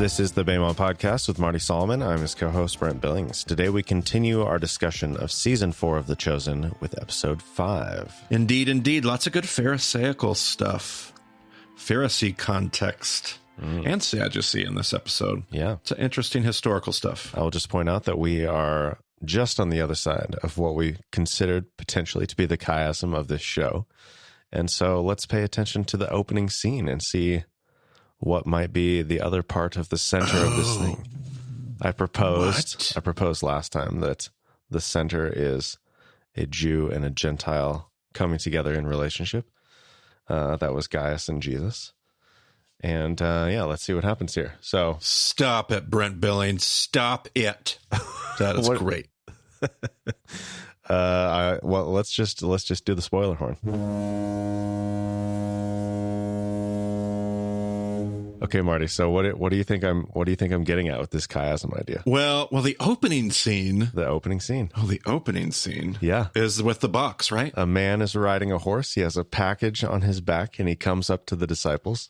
This is the Baymont Podcast with Marty Solomon. I'm his co-host, Brent Billings. Today we continue our discussion of Season 4 of The Chosen with Episode 5. Indeed, indeed. Lots of good Pharisaical stuff. Pharisee context and Sadducee in this episode. Yeah. It's interesting historical stuff. I will just point out that we are just on the other side of what we considered potentially to be the chiasm of this show. And so let's pay attention to the opening scene and see what might be the other part of the center of this thing. I proposed last time that the center is a Jew and a Gentile coming together in relationship. That was Gaius and Jesus. And let's see what happens here. So stop it, Brent Billings. Stop it. That is great. Let's just do the spoiler horn. Okay, Marty. So what do you think I'm getting at with this chiasm idea? Well, the opening scene. The opening scene. Oh, the opening scene. Yeah, is with the box, right? A man is riding a horse. He has a package on his back, and he comes up to the disciples.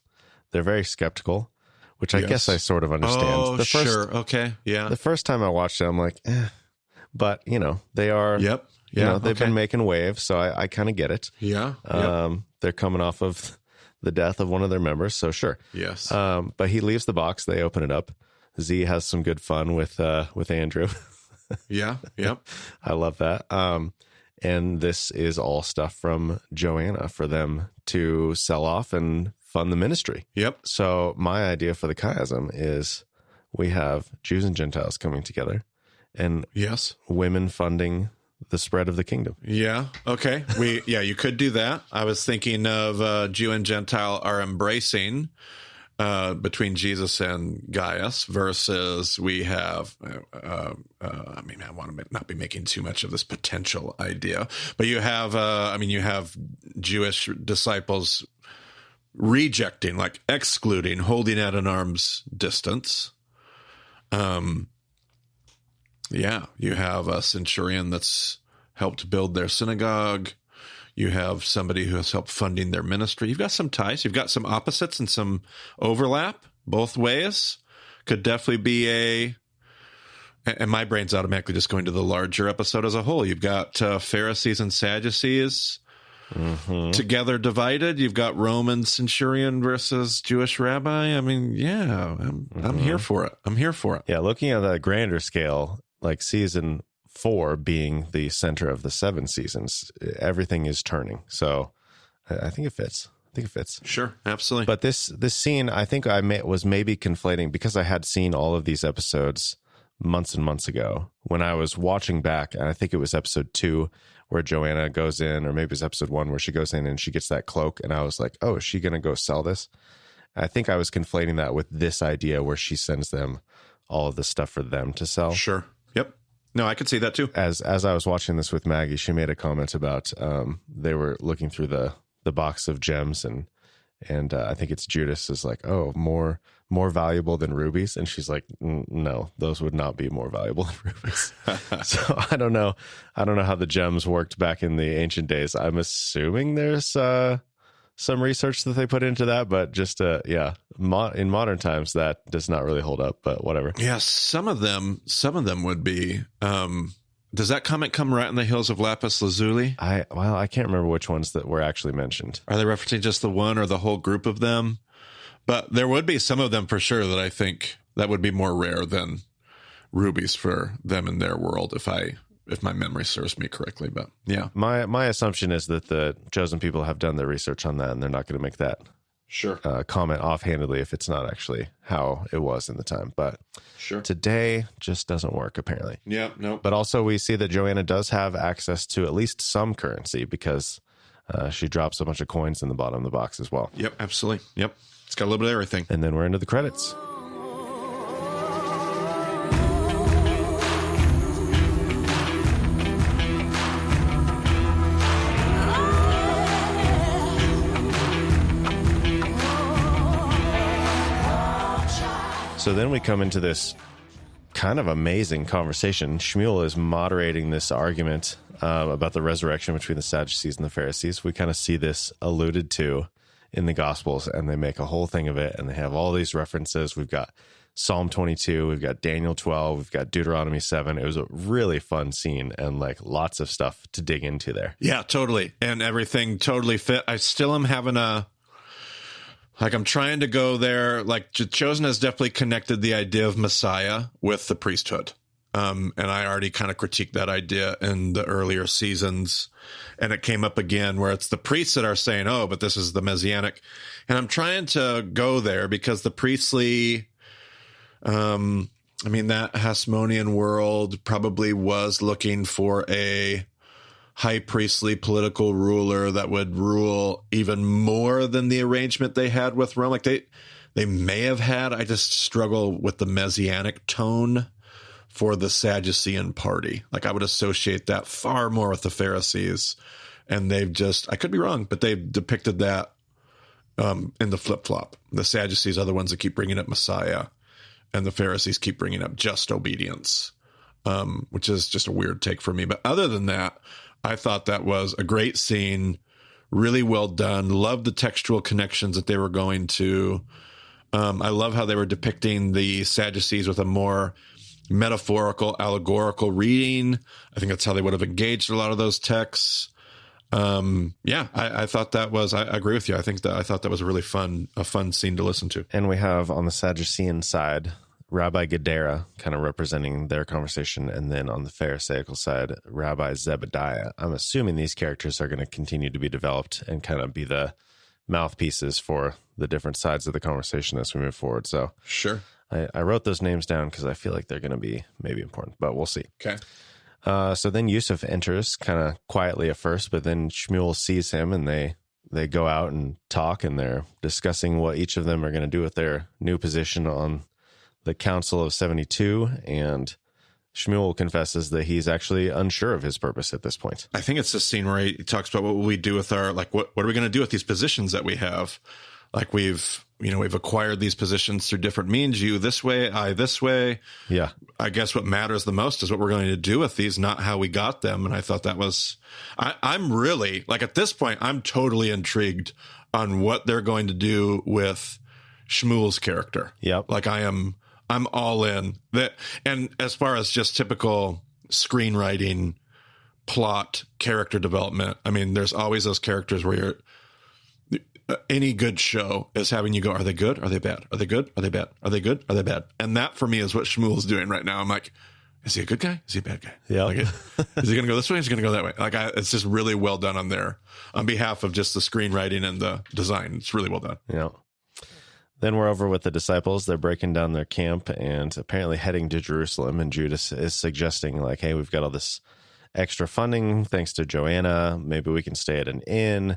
They're very skeptical, which I guess I sort of understand. Oh, sure. Okay. Yeah. The first time I watched it, I'm like, but they are. Yep. Yeah. They've been making waves, so I kind of get it. Yeah. They're coming off of the death of one of their members, so sure. Yes. But he leaves the box. They open it up. Z has some good fun with Andrew. Yeah. Yep. I love that. And this is all stuff from Joanna for them to sell off and fund the ministry. Yep. So my idea for the chiasm is we have Jews and Gentiles coming together, and women funding the spread of the kingdom. Yeah. Okay. You could do that. I was thinking of Jew and Gentile are embracing between Jesus and Gaius versus we have, I want to not be making too much of this potential idea, but you have, you have Jewish disciples rejecting, like excluding, holding at an arm's distance. You have a centurion that's helped build their synagogue. You have somebody who has helped funding their ministry. You've got some ties. You've got some opposites and some overlap both ways. Could definitely be and my brain's automatically just going to the larger episode as a whole. You've got Pharisees and Sadducees together divided. You've got Roman centurion versus Jewish rabbi. I'm here for it. I'm here for it. Yeah, looking at the grander scale, like season 4 being the center of the 7 seasons, everything is turning. So I think it fits. Sure, absolutely. But this scene, I think was maybe conflating because I had seen all of these episodes months and months ago when I was watching back. And I think it was episode 2 where Joanna goes in, or maybe it's episode 1 where she goes in and she gets that cloak. And I was like, oh, is she going to go sell this? I think I was conflating that with this idea where she sends them all of the stuff for them to sell. Sure. Yep. No, I could see that too. As I was watching this with Maggie, she made a comment about they were looking through the box of gems, and I think it's Judas is like, oh, more valuable than rubies, and she's like, no, those would not be more valuable than rubies. So I don't know how the gems worked back in the ancient days. I'm assuming there's some research that they put into that, but just in modern times that does not really hold up, but whatever. Yeah, some of them would be. Does that comment come right in the hills of lapis lazuli? I can't remember which ones that were actually mentioned. Are they referencing just the one or the whole group of them? But there would be some of them for sure that I think that would be more rare than rubies for them in their world, if my memory serves me correctly. But yeah, my assumption is that the chosen people have done their research on that, and they're not going to make that comment offhandedly if it's not actually how it was in the time. But today just doesn't work, apparently. Yeah, no. But also we see that Joanna does have access to at least some currency because she drops a bunch of coins in the bottom of the box as well. Yep, absolutely. Yep. It's got a little bit of everything. And then we're into the credits. So then we come into this kind of amazing conversation. Shmuel is moderating this argument about the resurrection between the Sadducees and the Pharisees. We kind of see this alluded to in the Gospels, and they make a whole thing of it, and they have all these references. We've got Psalm 22, we've got Daniel 12, we've got Deuteronomy 7. It was a really fun scene and like lots of stuff to dig into there. Yeah, totally. And everything totally fit. I still am having I'm trying to go there. Like Chosen has definitely connected the idea of Messiah with the priesthood. And I already kind of critiqued that idea in the earlier seasons. And it came up again where it's the priests that are saying, oh, but this is the Messianic. And I'm trying to go there because the priestly, that Hasmonean world probably was looking for a high priestly political ruler that would rule even more than the arrangement they had with Rome. Like they may have had, I just struggle with the Messianic tone for the Sadducean party. Like I would associate that far more with the Pharisees, and they've just, I could be wrong, but they've depicted that in the flip-flop. The Sadducees are the ones that keep bringing up Messiah, and the Pharisees keep bringing up just obedience, which is just a weird take for me. But other than that, I thought that was a great scene, really well done. Loved the textual connections that they were going to. I love how they were depicting the Sadducees with a more metaphorical, allegorical reading. I think that's how they would have engaged a lot of those texts. I thought that was, I agree with you. I thought that was a fun scene to listen to. And we have on the Sadducean side, Rabbi Gedera kind of representing their conversation. And then on the Pharisaical side, Rabbi Zebediah. I'm assuming these characters are going to continue to be developed and kind of be the mouthpieces for the different sides of the conversation as we move forward. So sure. I wrote those names down because I feel like they're going to be maybe important, but we'll see. Okay. So then Yusuf enters kind of quietly at first, but then Shmuel sees him and they go out and talk, and they're discussing what each of them are going to do with their new position on the Council of 72. And Shmuel confesses that he's actually unsure of his purpose at this point. I think it's the scene where he talks about what will we do with our, like, what are we going to do with these positions that we have? Like we've acquired these positions through different means, you this way, I this way. Yeah. I guess what matters the most is what we're going to do with these, not how we got them. And I thought that was, I'm really, like at this point, I'm totally intrigued on what they're going to do with Shmuel's character. Yep. Like I'm all in that. And as far as just typical screenwriting, plot, character development, I mean, there's always those characters where any good show is having you go, are they good? Are they bad? Are they good? Are they bad? Are they good? Are they bad? And that for me is what Shmuel's doing right now. I'm like, is he a good guy? Is he a bad guy? Yeah. Like, is he going to go this way? Is he going to go that way? Like, it's just really well done on behalf of just the screenwriting and the design. It's really well done. Yeah. Then we're over with the disciples. They're breaking down their camp and apparently heading to Jerusalem. And Judas is suggesting like, hey, we've got all this extra funding thanks to Joanna. Maybe we can stay at an inn.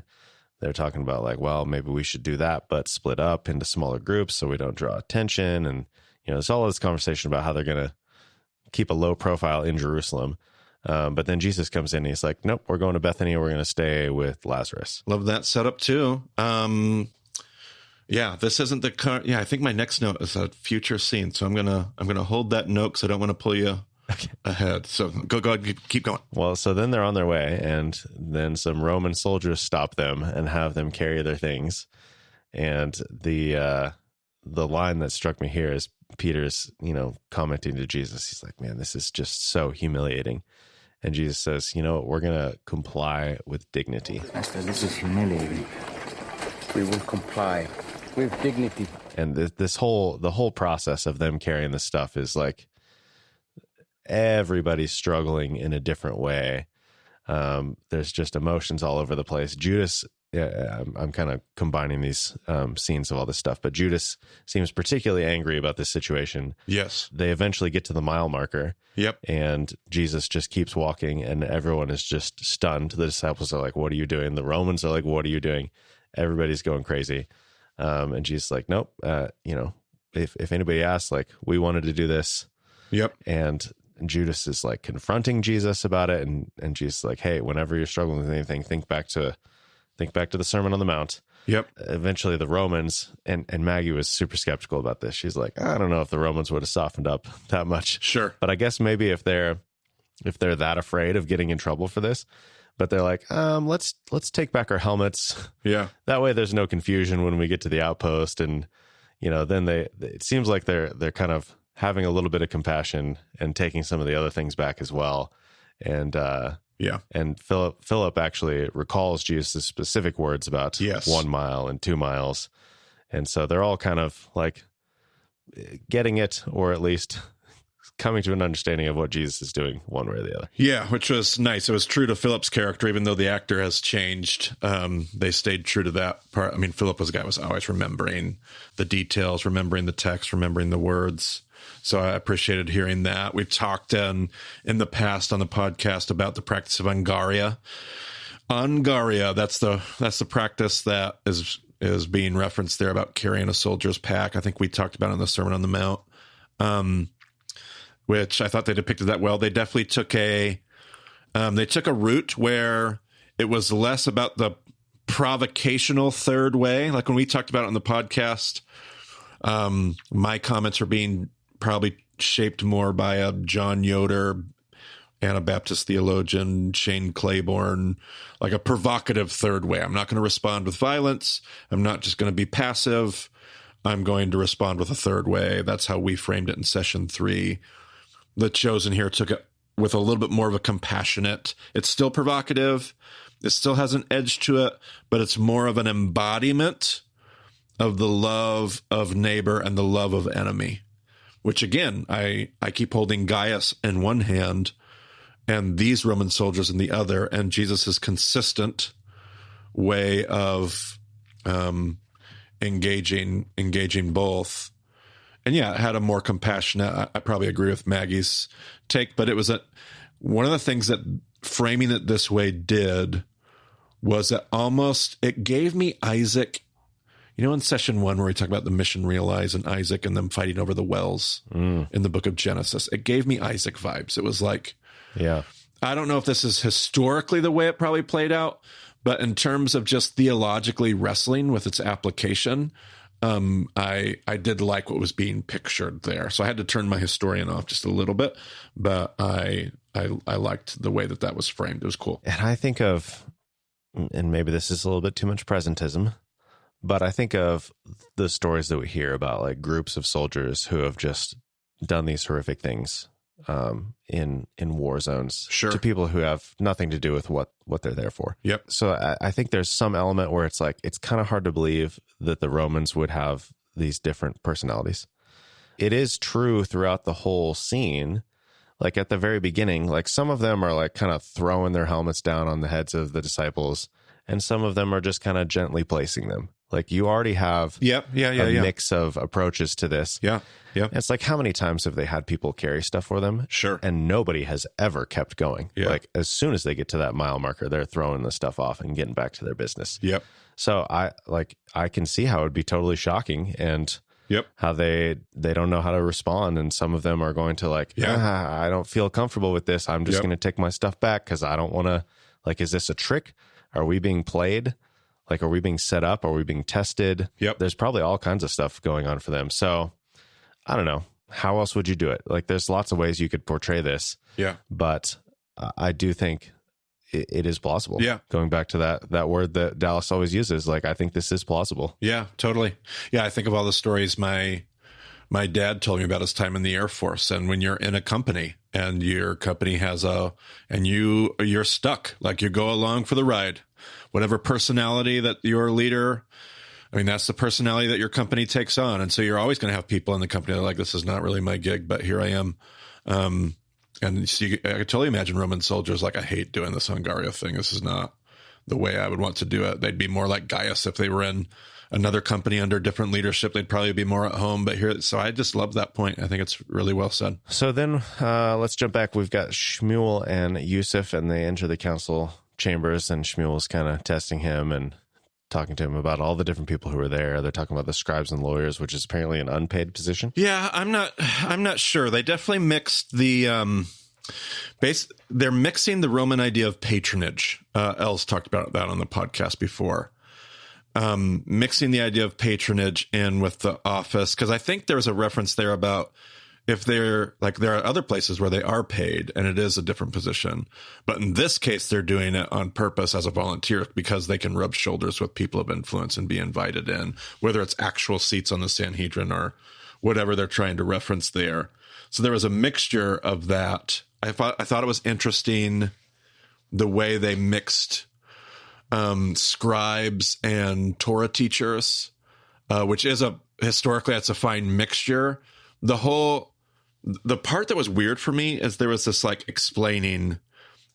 They're talking about like, well, maybe we should do that, but split up into smaller groups so we don't draw attention. And, there's all this conversation about how they're going to keep a low profile in Jerusalem. But then Jesus comes in and he's like, nope, we're going to Bethany and we're going to stay with Lazarus. Love that setup too. This isn't the current. Yeah, I think my next note is a future scene. So I'm going to hold that note because I don't want to pull you ahead. So go ahead, keep going. Well, so then they're on their way, and then some Roman soldiers stop them and have them carry their things. And the line that struck me here is Peter's, commenting to Jesus. He's like, man, this is just so humiliating. And Jesus says, we're going to comply with dignity. Master, this is humiliating. We will comply with dignity. And the whole process of them carrying this stuff is like, everybody's struggling in a different way. There's just emotions all over the place. Judas, I'm kind of combining these scenes of all this stuff, but Judas seems particularly angry about this situation. Yes. They eventually get to the mile marker. Yep. And Jesus just keeps walking and everyone is just stunned. The disciples are like, what are you doing? The Romans are like, what are you doing? Everybody's going crazy. And Jesus is like, nope. If anybody asks, like, we wanted to do this. Yep. And Judas is like confronting Jesus about it, and Jesus is like, hey, whenever you're struggling with anything, think back to the Sermon on the Mount. Yep. Eventually the Romans, and Maggie was super skeptical about this. She's like, I don't know if the Romans would have softened up that much. Sure. But I guess maybe if they're that afraid of getting in trouble for this, but they're like, let's take back our helmets. Yeah. That way there's no confusion when we get to the outpost, and then it seems like they're kind of having a little bit of compassion and taking some of the other things back as well. And and Philip actually recalls Jesus' specific words about 1 mile and 2 miles. And so they're all kind of like getting it, or at least coming to an understanding of what Jesus is doing one way or the other. Yeah, which was nice. It was true to Philip's character, even though the actor has changed. They stayed true to that part. I mean, Philip was a guy who was always remembering the details, remembering the text, remembering the words. So I appreciated hearing that. We've talked in the past on the podcast about the practice of Angaria. Angaria, that's the practice that is being referenced there about carrying a soldier's pack. I think we talked about it in the Sermon on the Mount, which I thought they depicted that well. They definitely took a route where it was less about the provocational third way. Like when we talked about it on the podcast, my comments are being probably shaped more by a John Yoder, Anabaptist theologian, Shane Claiborne, like a provocative third way. I'm not going to respond with violence. I'm not just going to be passive. I'm going to respond with a third way. That's how we framed it in session 3. The Chosen here took it with a little bit more of a compassionate. It's still provocative. It still has an edge to it, but it's more of an embodiment of the love of neighbor and the love of enemy, which again, I keep holding Gaius in one hand and these Roman soldiers in the other, and Jesus' consistent way of engaging both. And yeah, it had a more compassionate, I probably agree with Maggie's take, but it was one of the things that framing it this way did was that it gave me Isaac, in session 1 where we talk about the mission realized and Isaac and them fighting over the wells in the book of Genesis, it gave me Isaac vibes. It was like, I don't know if this is historically the way it probably played out, but in terms of just theologically wrestling with its application, I did like what was being pictured there. So I had to turn my historian off just a little bit, but I liked the way that was framed. It was cool. And I think of, and maybe this is a little bit too much presentism, but I think of the stories that we hear about like groups of soldiers who have just done these horrific things in war zones to people who have nothing to do with what they're there for. Yep. So I think there's some element where it's like, it's kind of hard to believe that the Romans would have these different personalities. It is true throughout the whole scene. Like at the very beginning, like some of them are like kind of throwing their helmets down on the heads of the disciples, and some of them are just kind of gently placing them. Like you already have a mix of approaches to this. Yeah. Yeah. It's like, how many times have they had people carry stuff for them? Sure. And nobody has ever kept going. Yeah. Like as soon as they get to that mile marker, they're throwing the stuff off and getting back to their business. Yep. So I can see how it would be totally shocking, and how they don't know how to respond. And some of them are going to like, I don't feel comfortable with this. I'm just going to take my stuff back because I don't want to, like, is this a trick? Are we being played? Like, are we being set up? Are we being tested? Yep. There's probably all kinds of stuff going on for them. So I don't know. How else would you do it? Like, there's lots of ways you could portray this. Yeah. But I do think it is plausible. Yeah. Going back to that word that Dallas always uses, like, I think this is plausible. Yeah, totally. Yeah, I think of all the stories my dad told me about his time in the Air Force, and when you're in a company and your company has you're stuck, like you go along for the ride. Whatever personality that your leader, I mean, that's the personality that your company takes on. And so you're always going to have people in the company that are like, this is not really my gig, but here I am. And so I could totally imagine Roman soldiers like, I hate doing this Hungaria thing. This is not the way I would want to do it. They'd be more like Gaius if they were in another company under different leadership. They'd probably be more at home. But here, so I just love that point. I think it's really well said. So then let's jump back. We've got Shmuel and Yusuf, and they enter the council chambers, and Shmuel's kind of testing him and talking to him about all the different people who were there. They're talking about the scribes and lawyers, which is apparently an unpaid position. Yeah, I'm not sure. They definitely mixed the they're mixing the Roman idea of patronage. Els talked about that on the podcast before. Mixing the idea of patronage in with the office, because I think there's a reference there about if they're like, there are other places where they are paid and it is a different position. But in this case, they're doing it on purpose as a volunteer because they can rub shoulders with people of influence and be invited in, whether it's actual seats on the Sanhedrin or whatever they're trying to reference there. So there was a mixture of that. I thought it was interesting the way they mixed scribes and Torah teachers, which is historically, that's a fine mixture. The part that was weird for me is there was this like explaining,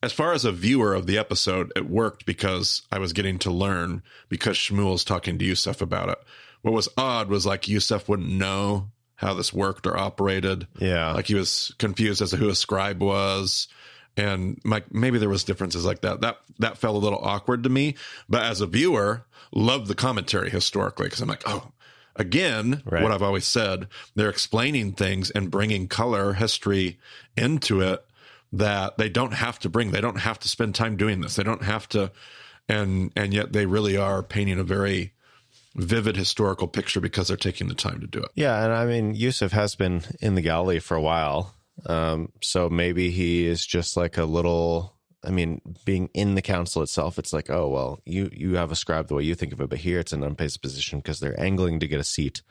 as far as a viewer of the episode, it worked because I was getting to learn because Shmuel's talking to Yusuf about it. What was odd was like Yusuf wouldn't know how this worked or operated. Yeah. Like he was confused as to who a scribe was. And like maybe there was differences like that. That felt a little awkward to me. But as a viewer, loved the commentary historically because I'm like, oh, again, right. What I've always said, they're explaining things and bringing color, history into it that they don't have to bring. They don't have to spend time doing this. They don't have to. And yet they really are painting a very vivid historical picture because they're taking the time to do it. Yeah. And I mean, Yusuf has been in the Galilee for a while. So maybe he is just like a little, I mean, being in the council itself, it's like, oh, well, you have a scribe the way you think of it, but here it's an unpaid position because they're angling to get a seat.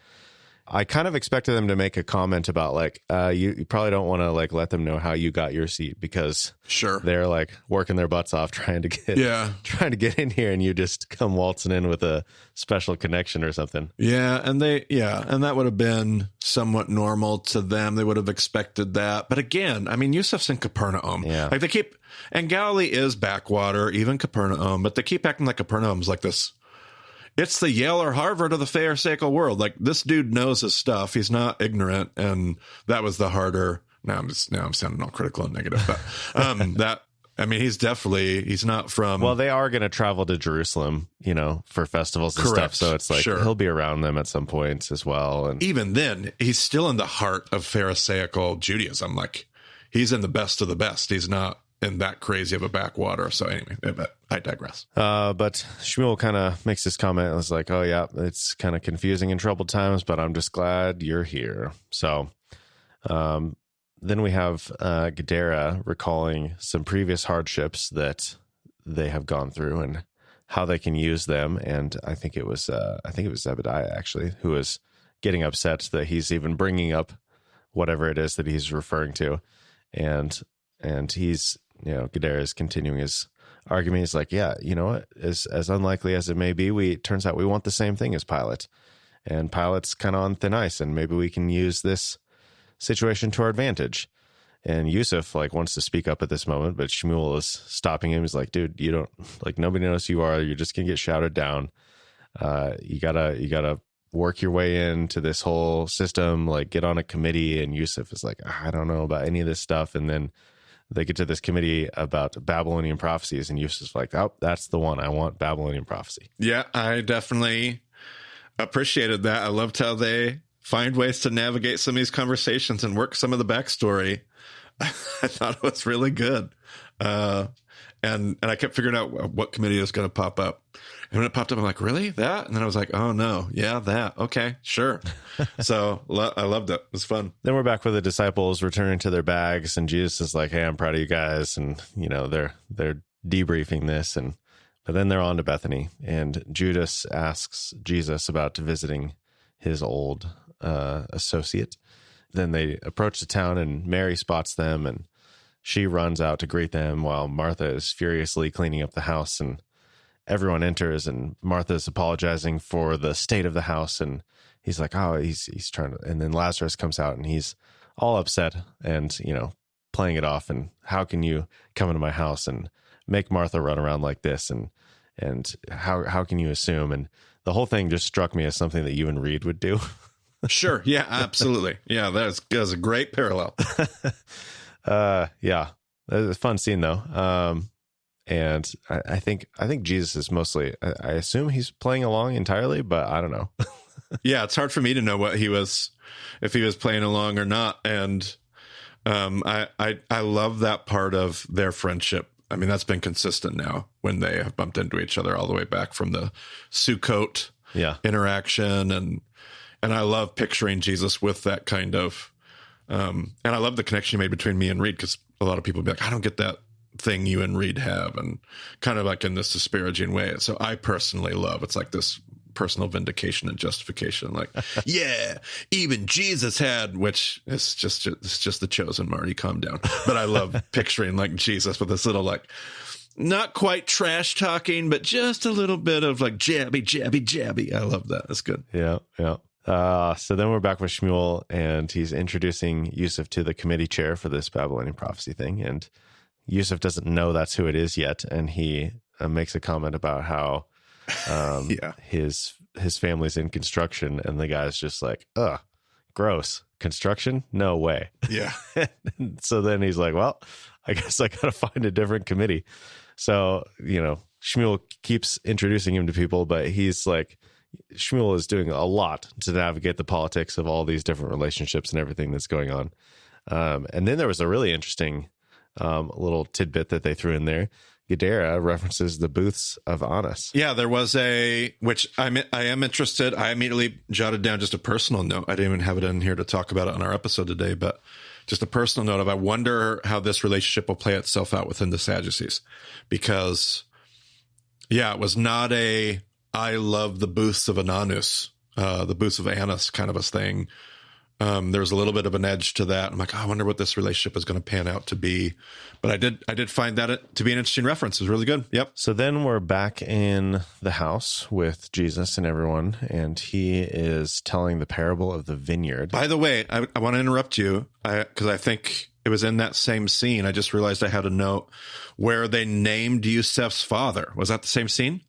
I kind of expected them to make a comment about like, you probably don't want to like let them know how you got your seat because sure they're like working their butts off trying to get in here and you just come waltzing in with a special connection or something. And that would have been somewhat normal to them. They would have expected that. But again, I mean, Yusuf's in Capernaum. Yeah. Like they keep, and Galilee is backwater, even Capernaum, but they keep acting like Capernaum's like this. It's the Yale or Harvard of the Pharisaical world. Like this dude knows his stuff. He's not ignorant. And that was the harder. Now I'm sounding all critical and negative, but he's not from. Well, they are going to travel to Jerusalem, for festivals and correct. stuff. So it's like he'll be around them at some points as well. And even then, he's still in the heart of Pharisaical Judaism. Like he's in the best of the best. He's not in that crazy of a backwater. So anyway, but I digress. But Shmuel kind of makes this comment. It's like, oh yeah, it's kind of confusing in troubled times, but I'm just glad you're here. So, then we have Gadara recalling some previous hardships that they have gone through and how they can use them. And I think it was Zebediah actually who was getting upset that he's even bringing up whatever it is that he's referring to, and he's Gadara is continuing his argument. He's like, yeah, you know what? As unlikely as it may be, turns out we want the same thing as Pilate, and Pilate's kind of on thin ice, and maybe we can use this situation to our advantage. And Yusuf wants to speak up at this moment, but Shmuel is stopping him. He's like, dude, you don't nobody knows who you are. You're just gonna get shouted down. You gotta work your way into this whole system, get on a committee. And Yusuf is like, I don't know about any of this stuff. And then they get to this committee about Babylonian prophecies, and Yusuf's like, oh, that's the one. I want Babylonian prophecy. Yeah, I definitely appreciated that. I loved how they find ways to navigate some of these conversations and work some of the backstory. I thought it was really good. And I kept figuring out what committee was going to pop up. And when it popped up, I'm like, really? That? And then I was like, oh, no. Yeah, that. Okay, sure. So I loved it. It was fun. Then we're back with the disciples returning to their bags. And Jesus is like, hey, I'm proud of you guys. And, they're debriefing this. But then they're on to Bethany. And Judas asks Jesus about visiting his old associate. Then they approach the town, and Mary spots them, and she runs out to greet them while Martha is furiously cleaning up the house. And everyone enters, and Martha's apologizing for the state of the house. And he's like, oh, he's trying to. And then Lazarus comes out, and he's all upset and, playing it off. And how can you come into my house and make Martha run around like this? And how can you assume? And the whole thing just struck me as something that you and Reed would do. Sure. Yeah, absolutely. Yeah, that's a great parallel. Yeah, it was a fun scene though. And I think Jesus is mostly, I assume he's playing along entirely, but I don't know. Yeah, it's hard for me to know if he was playing along or not. And I love that part of their friendship. I mean, that's been consistent now when they have bumped into each other all the way back from the Sukkot interaction. And I love picturing Jesus with that kind of And I love the connection you made between me and Reed, because a lot of people be like, I don't get that thing you and Reed have, and kind of like in this disparaging way. So I personally love, it's like this personal vindication and justification. Like, yeah, even Jesus had, which is just the chosen, Marty, calm down. But I love picturing like Jesus with this little, like, not quite trash talking, but just a little bit of like jabby, jabby, jabby. I love that. That's good. Yeah. So then we're back with Shmuel, and he's introducing Yusuf to the committee chair for this Babylonian prophecy thing. And Yusuf doesn't know that's who it is yet. And he makes a comment about how his family's in construction, and the guy's just like, ugh, gross. Construction? No way. Yeah. So then he's like, well, I guess I got to find a different committee. So, Shmuel keeps introducing him to people, but he's like, Shmuel is doing a lot to navigate the politics of all these different relationships and everything that's going on. And then there was a really interesting little tidbit that they threw in there. Gadara references the booths of Annas. Yeah, there was which I am interested. I immediately jotted down just a personal note. I didn't even have it in here to talk about it on our episode today, but just a personal note of, I wonder how this relationship will play itself out within the Sadducees, because it was not I love the booths of Ananus, the booths of Annas kind of a thing. There was a little bit of an edge to that. I'm like, I wonder what this relationship is going to pan out to be. But I did find that to be an interesting reference. It was really good. Yep. So then we're back in the house with Jesus and everyone, and he is telling the parable of the vineyard. By the way, I want to interrupt you because I think it was in that same scene. I just realized I had a note where they named Yusuf's father. Was that the same scene?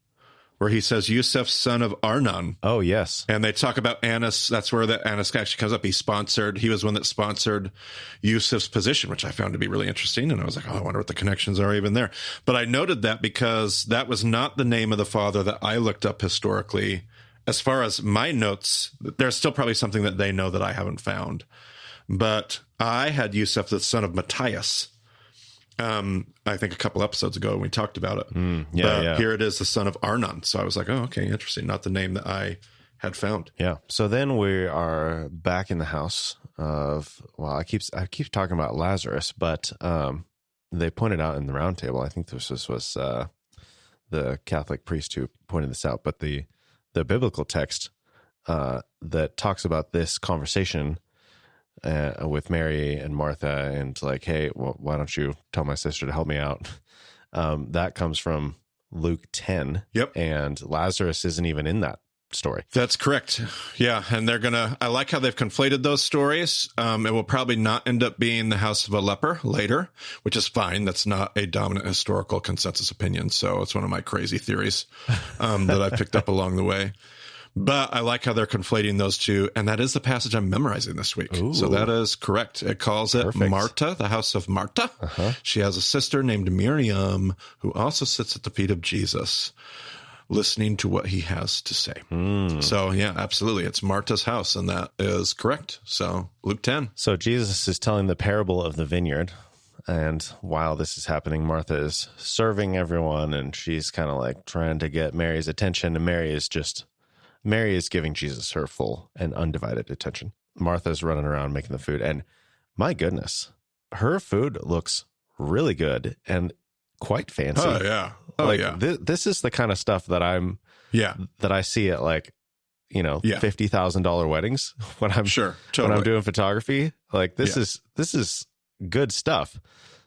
Where he says Yusuf, son of Arnon. Oh, yes. And they talk about Annas. That's where that Annas actually comes up. He was one that sponsored Yusuf's position, which I found to be really interesting. And I was like, I wonder what the connections are even there. But I noted that because that was not the name of the father that I looked up historically. As far as my notes, there's still probably something that they know that I haven't found. But I had Yusuf, the son of Matthias. I think a couple episodes ago when we talked about it. Here it is, the son of Arnon. So I was like, oh, okay, interesting. Not the name that I had found. Yeah. So then we are back in the house of, I keep talking about Lazarus, but they pointed out in the round table, I think this was the Catholic priest who pointed this out, but the biblical text that talks about this conversation with Mary and Martha, and like, hey, well, why don't you tell my sister to help me out? That comes from Luke 10. Yep. And Lazarus isn't even in that story. That's correct. Yeah. And I like how they've conflated those stories. It will probably not end up being the house of a leper later, which is fine. That's not a dominant historical consensus opinion. So it's one of my crazy theories that I picked up along the way. But I like how they're conflating those two, and that is the passage I'm memorizing this week. Ooh. So that is correct. It calls it Perfect. Marta, the house of Marta. Uh-huh. She has a sister named Miriam who also sits at the feet of Jesus, listening to what he has to say. So, yeah, absolutely. It's Marta's house, and that is correct. So Luke 10. So Jesus is telling the parable of the vineyard, and while this is happening, Martha is serving everyone, and she's kind of like trying to get Mary's attention, and Mary is giving Jesus her full and undivided attention. Martha's running around making the food, and my goodness, her food looks really good and quite fancy. Oh, yeah. This is the kind of stuff that that I see at like, $50,000 weddings when I'm when I'm doing photography. Like this is good stuff.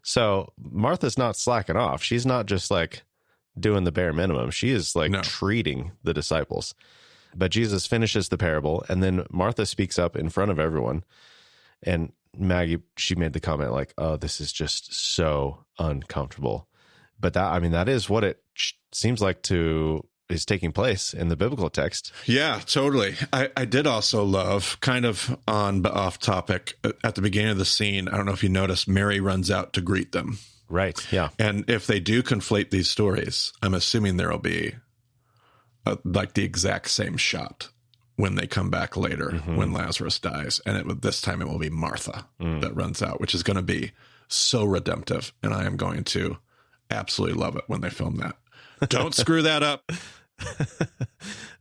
So Martha's not slacking off. She's not just like doing the bare minimum. She is like treating the disciples. But Jesus finishes the parable, and then Martha speaks up in front of everyone. And Maggie, she made the comment like, oh, this is just so uncomfortable. But that is what it seems like is taking place in the biblical text. Yeah, totally. I did also love, kind of on but off topic, at the beginning of the scene, I don't know if you noticed, Mary runs out to greet them. Right, yeah. And if they do conflate these stories, I'm assuming there will be like the exact same shot when they come back later, when Lazarus dies. And this time it will be Martha that runs out, which is going to be so redemptive. And I am going to absolutely love it when they film that. Don't screw that up.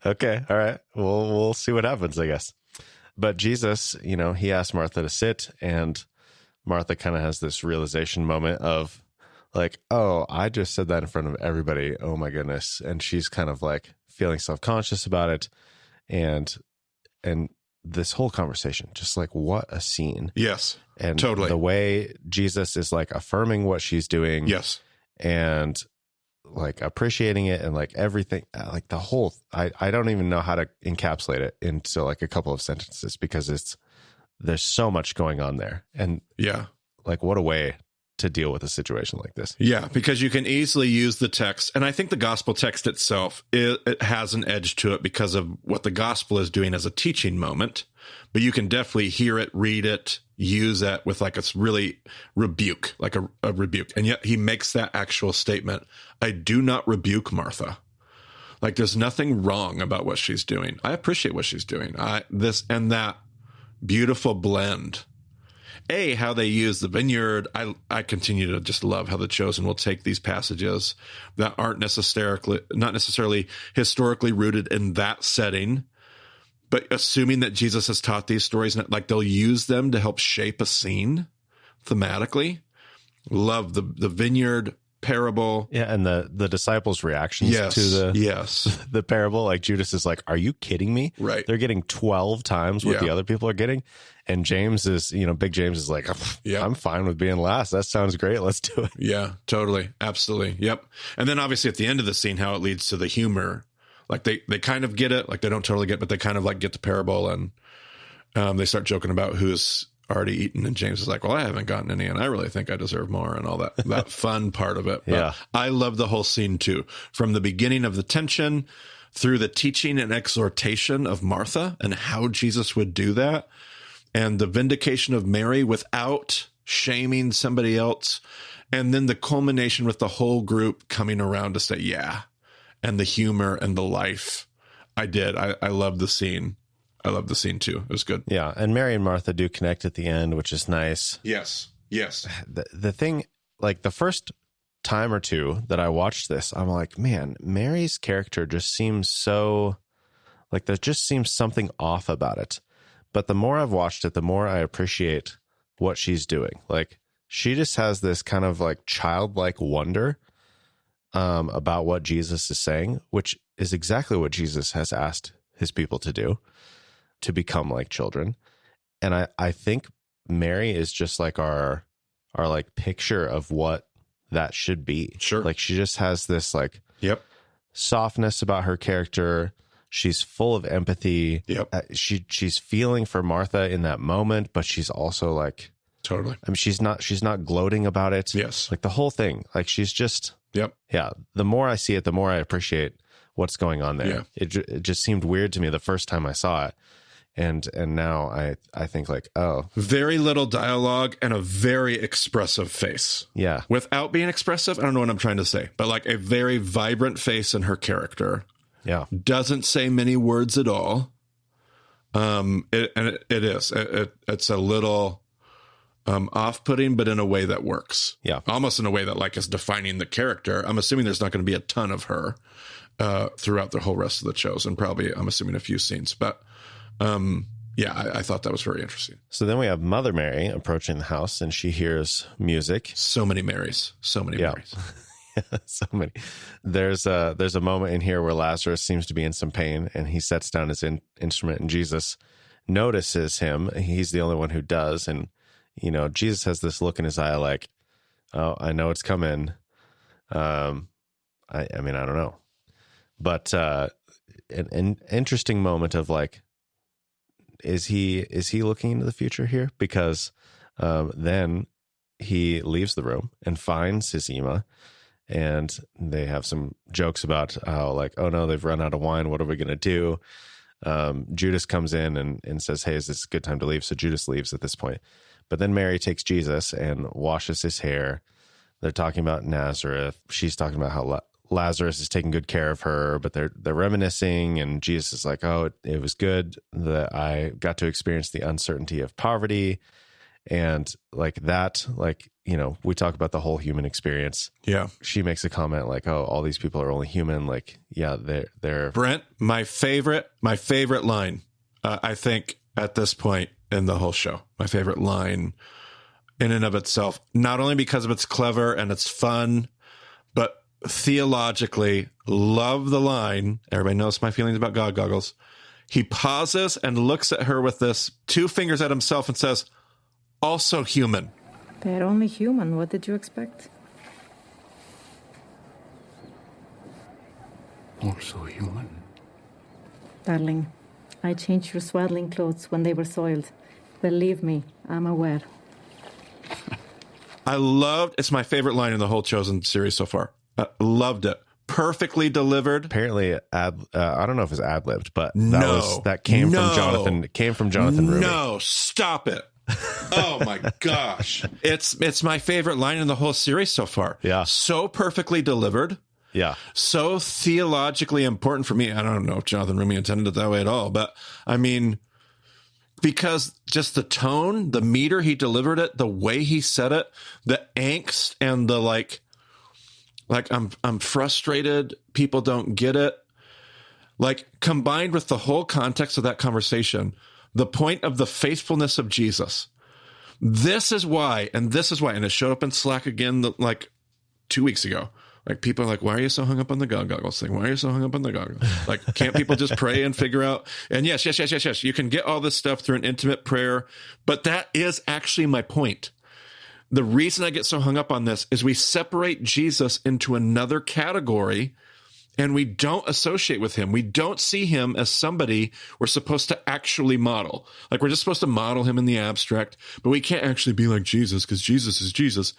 Okay. All right. We'll see what happens, I guess. But Jesus, he asked Martha to sit, and Martha kind of has this realization moment of like, oh, I just said that in front of everybody. Oh my goodness. And she's kind of like feeling self-conscious about it. And this whole conversation, just like what a scene. Yes. And totally. the way Jesus is like affirming what she's doing. Yes. And like appreciating it and like everything, like the whole, I don't even know how to encapsulate it into like a couple of sentences because there's so much going on there. And yeah, like what a way to deal with a situation like this. Yeah, because you can easily use the text. And I think the gospel text itself, it has an edge to it because of what the gospel is doing as a teaching moment. But you can definitely hear it, read it, use it with like a really rebuke, like a rebuke. And yet he makes that actual statement. I do not rebuke Martha. Like there's nothing wrong about what she's doing. I appreciate what she's doing. This and that beautiful blend. How they use the vineyard. I continue to just love how The Chosen will take these passages that aren't not necessarily historically rooted in that setting, but assuming that Jesus has taught these stories and like they'll use them to help shape a scene thematically. Love the vineyard parable. Yeah, and the disciples' reactions to the parable. Like Judas is like, "Are you kidding me?" Right? They're getting 12 times what the other people are getting, and James is, Big James is like, "I'm fine with being last. That sounds great. Let's do it." Yeah, totally, absolutely, yep. And then obviously at the end of the scene, how it leads to the humor. Like they kind of get it, like they don't totally get, but they kind of like get the parable, and they start joking about who's already eaten, and James is like, well, I haven't gotten any, and I really think I deserve more, and all that fun part of it. But yeah, I love the whole scene too, from the beginning of the tension through the teaching and exhortation of Martha and how Jesus would do that, and the vindication of Mary without shaming somebody else, and then the culmination with the whole group coming around to say yeah, and the humor and the life. I love the scene. I love the scene too. It was good. Yeah. And Mary and Martha do connect at the end, which is nice. Yes. Yes. The thing, like the first time or two that I watched this, I'm like, man, Mary's character just seems so like there just seems something off about it. But the more I've watched it, the more I appreciate what she's doing. Like she just has this kind of like childlike wonder about what Jesus is saying, which is exactly what Jesus has asked his people to do, to become like children. And I think Mary is just like our like picture of what that should be. Sure. Like she just has this like softness about her character. She's full of empathy. Yep. She's feeling for Martha in that moment, but she's also like, totally. I mean, she's not gloating about it. Yes. Like the whole thing, like she's just, yeah. The more I see it, the more I appreciate what's going on there. Yeah. It just seemed weird to me the first time I saw it. And now I think like, oh, very little dialogue and a very expressive face. Yeah. Without being expressive, I don't know what I'm trying to say, but like a very vibrant face in her character. Yeah. Doesn't say many words at all. It's a little off-putting, but in a way that works. Yeah. Almost in a way that like is defining the character. I'm assuming there's not going to be a ton of her throughout the whole rest of the shows, and probably I'm assuming a few scenes, but I thought that was very interesting. So then we have Mother Mary approaching the house, and she hears music. So many Marys. Marys. So many. There's a moment in here where Lazarus seems to be in some pain, and he sets down his instrument, and Jesus notices him. He's the only one who does, and Jesus has this look in his eye like, oh, I know it's coming. I mean, I don't know, but an interesting moment of like, is he looking into the future here? Because then he leaves the room and finds his Ema, and they have some jokes about how like, oh no, they've run out of wine. What are we going to do? Judas comes in and says, hey, is this a good time to leave? So Judas leaves at this point. But then Mary takes Jesus and washes his hair. They're talking about Nazareth. She's talking about how Lazarus is taking good care of her, but they're reminiscing, and Jesus is like, oh, it was good that I got to experience the uncertainty of poverty. And like that, like, we talk about the whole human experience. Yeah. She makes a comment like, oh, all these people are only human. Like, yeah, they're Brent, my favorite line, I think at this point in the whole show. My favorite line in and of itself, not only because of it's clever and it's fun, but theologically, love the line. Everybody knows my feelings about God goggles. He pauses and looks at her with this 2 fingers at himself and says, also human. They're only human. What did you expect? Also human. Darling, I changed your swaddling clothes when they were soiled. Believe me, I'm aware. It's my favorite line in the whole Chosen series so far. Loved it. Perfectly delivered. Apparently, I don't know if it's ad-libbed, but that came from Jonathan. It came from Jonathan Rumi. No, stop it. Oh my gosh. It's my favorite line in the whole series so far. Yeah. So perfectly delivered. Yeah. So theologically important for me. I don't know if Jonathan Rumi intended it that way at all, but I mean, because just the tone, the meter he delivered it, the way he said it, the angst and the like I'm frustrated, people don't get it. Like, combined with the whole context of that conversation, the point of the faithfulness of Jesus. This is why, and it showed up in Slack again, like 2 weeks ago. Like, people are like, why are you so hung up on the God goggles thing? Why are you so hung up on the God goggles? Like, can't people just pray and figure out? And yes. You can get all this stuff through an intimate prayer, but that is actually my point. The reason I get so hung up on this is we separate Jesus into another category and we don't associate with him. We don't see him as somebody we're supposed to actually model. Like, we're just supposed to model him in the abstract, but we can't actually be like Jesus because Jesus is Jesus.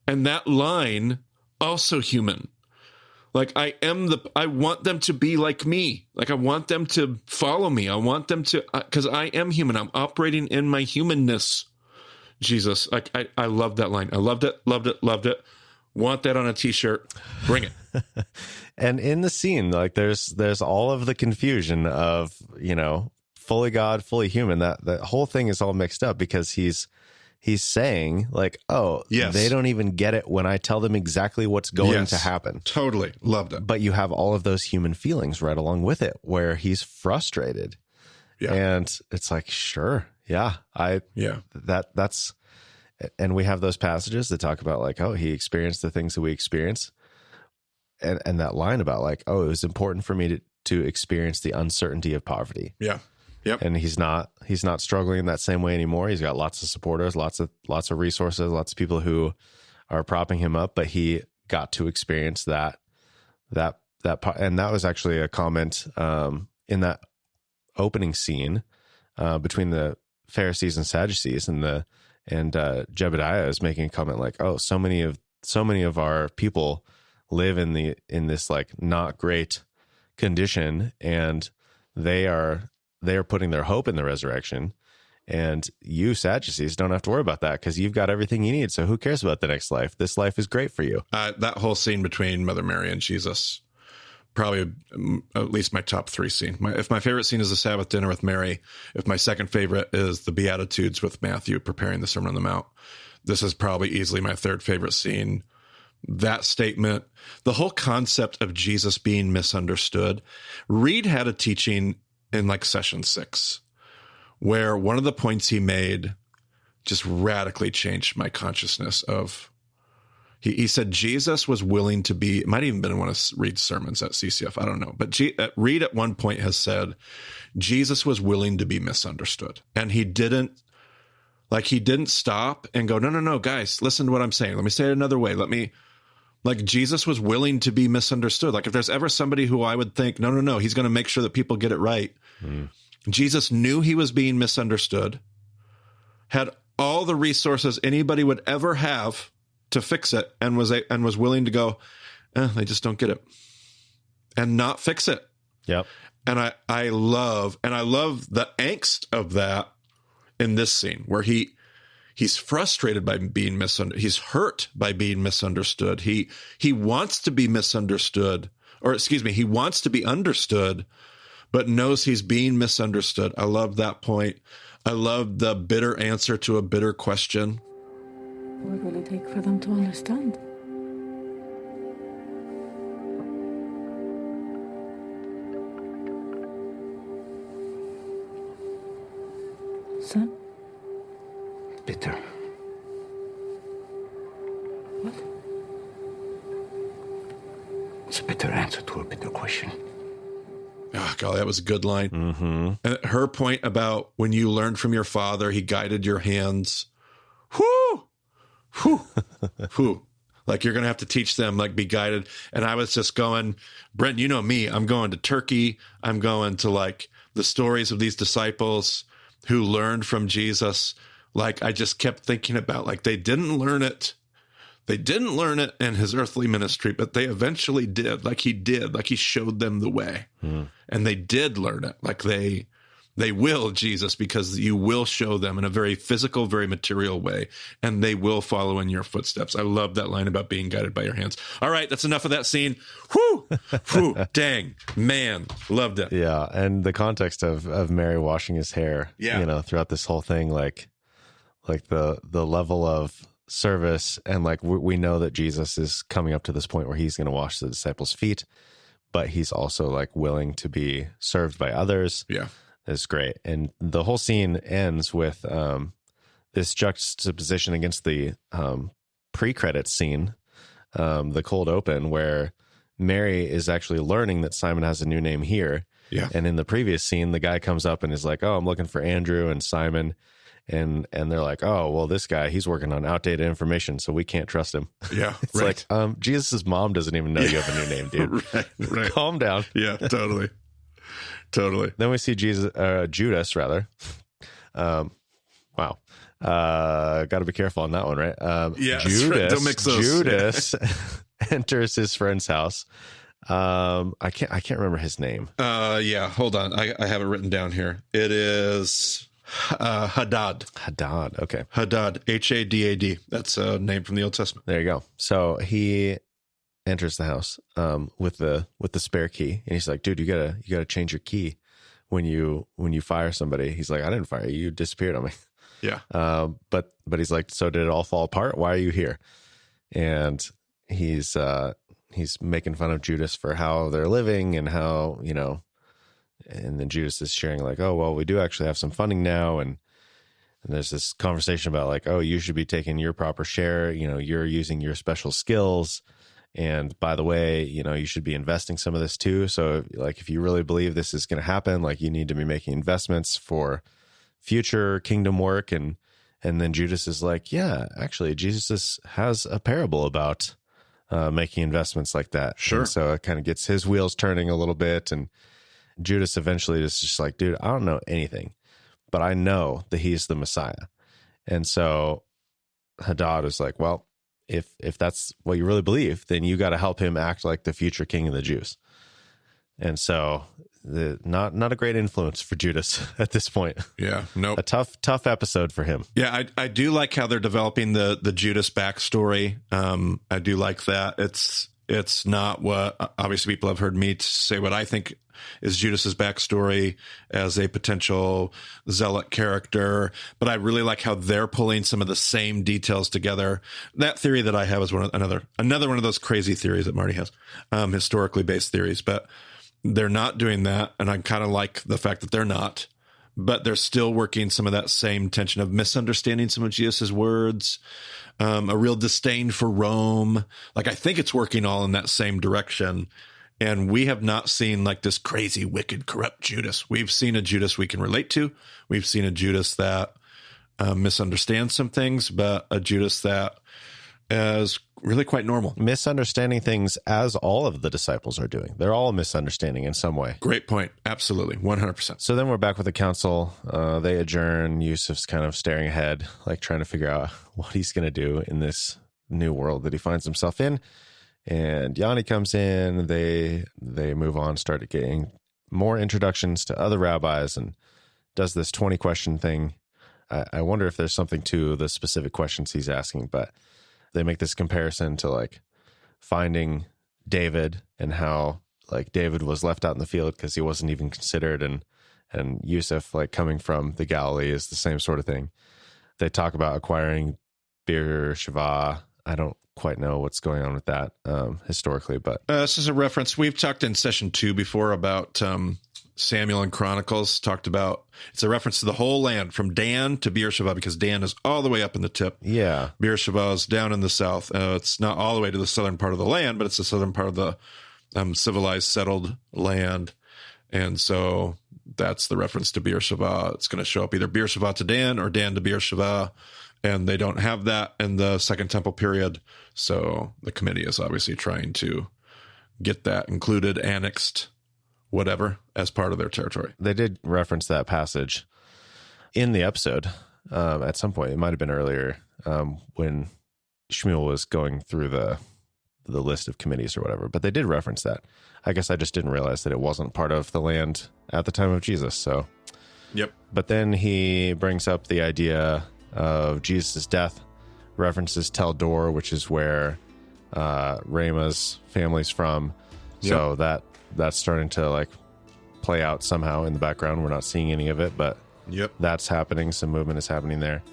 And that line, also human. Like, I want them to be like me. Like, I want them to follow me. I want them to, because I am human. I'm operating in my humanness. Jesus, like, I love that line. I loved it. Want that on a t-shirt. Bring it. And in the scene, like, there's all of the confusion of, fully God, fully human. That whole thing is all mixed up because he's saying, like, oh, yes, they don't even get it when I tell them exactly what's going to happen. Totally. Loved it. But you have all of those human feelings right along with it where he's frustrated. Yeah. And it's like, sure. Yeah. That's, and we have those passages that talk about, like, oh, he experienced the things that we experience. And that line about, like, oh, it was important for me to experience the uncertainty of poverty. Yeah. Yep. And he's not struggling in that same way anymore. He's got lots of supporters, lots of resources, lots of people who are propping him up, but he got to experience that part. And that was actually a comment in that opening scene between the Pharisees and Sadducees, and Jebediah is making a comment like, oh, so many of our people live in this, like, not great condition, and they are putting their hope in the resurrection, and you Sadducees don't have to worry about that because you've got everything you need. So who cares about the next life? This life is great for you. That whole scene between Mother Mary and Jesus, probably at least my top 3 scene. If my favorite scene is the Sabbath dinner with Mary, if my second favorite is the Beatitudes with Matthew preparing the Sermon on the Mount, this is probably easily my third favorite scene. That statement, the whole concept of Jesus being misunderstood. Reed had a teaching in, like, session 6, where one of the points he made just radically changed my consciousness of, he said Jesus was willing to be, it might have even been one of Reed's sermons at CCF, I don't know. But Reed at one point has said, Jesus was willing to be misunderstood. And he didn't stop and go, no, guys, listen to what I'm saying. Let me say it another way. Jesus was willing to be misunderstood. Like, if there's ever somebody who I would think, no, he's going to make sure that people get it right. Jesus knew he was being misunderstood, had all the resources anybody would ever have to fix it, and was willing to go, they just don't get it, and not fix it. Yep. And I love the angst of that in this scene where he's frustrated by being misunderstood. He's hurt by being misunderstood. He wants to be misunderstood, he wants to be understood, but knows he's being misunderstood. I love that point. I love the bitter answer to a bitter question. What will it take for them to understand? Son? Bitter. What? It's a bitter answer to a bitter question. Oh, golly, that was a good line. Mm-hmm. And her point about when you learned from your father, he guided your hands. Whoo! Whew. Whew. Like you're going to have to teach them, like be guided. And I was just going, Brent, you know me, I'm going to Turkey. I'm going to like the stories of these disciples who learned from Jesus. Like I just kept thinking about like they didn't learn it. They didn't learn it in his earthly ministry, but they eventually did. Like he did, like he showed them the way. And they did learn it. Like they will, Jesus, because you will show them in a very physical, very material way, and they will follow in your footsteps. I love that line about being guided by your hands. All right, that's enough of that scene. Whew, whew, dang, man, loved it. Yeah, and the context of Mary washing his hair, throughout this whole thing, like the level of service, and like we know that Jesus is coming up to this point where he's going to wash the disciples' feet, but he's also like willing to be served by others. Yeah. Is great. And the whole scene ends with this juxtaposition against the pre-credits scene, the cold open, where Mary is actually learning that Simon has a new name here. Yeah. And in the previous scene, the guy comes up and is like, oh, I'm looking for Andrew and Simon. And they're like, oh, well, this guy, he's working on outdated information, so we can't trust him. Yeah. It's like, Jesus' mom doesn't even know you have a new name, dude. Right. Calm down. Yeah, totally. Totally. Then we see Judas, rather. Wow. Got to be careful on that one, right? Yeah, Judas, right. Don't mix those. Judas enters his friend's house. I can't remember his name. Yeah, hold on. I have it written down here. It is Hadad. Hadad. Okay. Hadad. Hadad. That's a name from the Old Testament. There you go. So he enters the house with the spare key, and he's like, dude, you gotta change your key when you fire somebody. He's like, I didn't fire you, you disappeared on me. Yeah. But he's like, so did it all fall apart? Why are you here? And he's making fun of Judas for how they're living and how, and then Judas is sharing like, oh, well, we do actually have some funding now. And there's this conversation about like, oh, you should be taking your proper share. You're using your special skills. And by the way, you should be investing some of this too. So like, if you really believe this is going to happen, like you need to be making investments for future kingdom work. And then Judas is like, yeah, actually Jesus has a parable about making investments like that. Sure. And so it kind of gets his wheels turning a little bit. And Judas eventually is just like, dude, I don't know anything, but I know that he's the Messiah. And so Hadad is like, well, if that's what you really believe, then you got to help him act like the future king of the Jews. And so not a great influence for Judas at this point. Yeah. Nope. A tough episode for him. Yeah. I do like how they're developing the Judas backstory. I do like that. It's not what obviously people have heard me say what I think is Judas's backstory as a potential zealot character, but I really like how they're pulling some of the same details together. That theory that I have is another one of those crazy theories that Marty has, historically based theories, but they're not doing that. And I kind of like the fact that they're not, but they're still working some of that same tension of misunderstanding some of Jesus's words, a real disdain for Rome. Like, I think it's working all in that same direction. And we have not seen like this crazy, wicked, corrupt Judas. We've seen a Judas we can relate to. We've seen a Judas that misunderstands some things, but a Judas that is really quite normal. Misunderstanding things as all of the disciples are doing. They're all misunderstanding in some way. Great point. Absolutely. 100%. So then we're back with the council. They adjourn. Yusuf's kind of staring ahead, like trying to figure out what he's going to do in this new world that he finds himself in. And Yanni comes in. They move on, started getting more introductions to other rabbis, and does this 20 question thing. I wonder if there's something to the specific questions he's asking, but they make this comparison to like finding David and how like David was left out in the field because he wasn't even considered, and Yusuf, like coming from the Galilee, is the same sort of thing. They talk about acquiring Bir Sheva. I don't quite know what's going on with that historically, but this is a reference. We've talked in session 2 before about Samuel and Chronicles talked about, it's a reference to the whole land from Dan to Beersheba, because Dan is all the way up in the tip. Yeah. Beersheba is down in the south. It's not all the way to the southern part of the land, but it's the southern part of the civilized, settled land. And so that's the reference to Beersheba. It's going to show up either Beersheba to Dan or Dan to Beersheba. And they don't have that in the Second Temple period. So the committee is obviously trying to get that included, annexed, whatever, as part of their territory. They did reference that passage in the episode at some point. It might have been earlier when Shmuel was going through the list of committees or whatever. But they did reference that. I guess I just didn't realize that it wasn't part of the land at the time of Jesus. So, yep. But then he brings up the idea of Jesus' death, references Tel Dor, which is where Rama's family's from. Yep. So that's starting to like play out somehow in the background. We're not seeing any of it, but yep, that's happening. Some movement is happening there.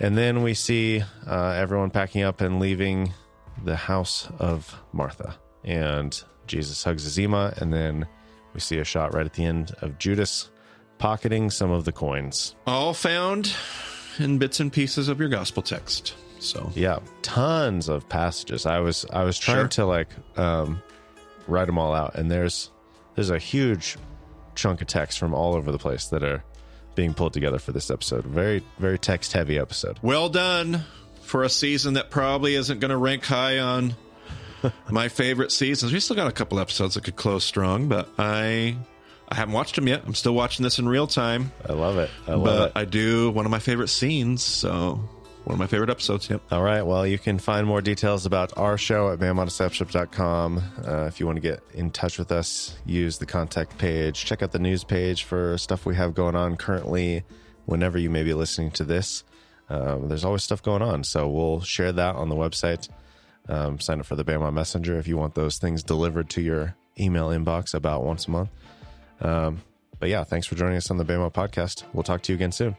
And then we see everyone packing up and leaving the house of Martha. And Jesus hugs Azima, and then we see a shot right at the end of Judas pocketing some of the coins. All found in bits and pieces of your gospel text. So yeah, tons of passages. I was trying to like write them all out, and there's a huge chunk of text from all over the place that are being pulled together for this episode. Very, very text heavy episode. Well done for a season that probably isn't going to rank high on my favorite seasons. We still got a couple episodes that could close strong, but I haven't watched them yet. I'm still watching this in real time. I love it. But I do one of my favorite scenes, so one of my favorite episodes. Yep. All right. Well, you can find more details about our show at BamOnDeception.com. If you want to get in touch with us, use the contact page. Check out the news page for stuff we have going on currently. Whenever you may be listening to this, there's always stuff going on. So we'll share that on the website. Sign up for the Bama Messenger if you want those things delivered to your email inbox about once a month. But yeah, thanks for joining us on the Bama Podcast. We'll talk to you again soon.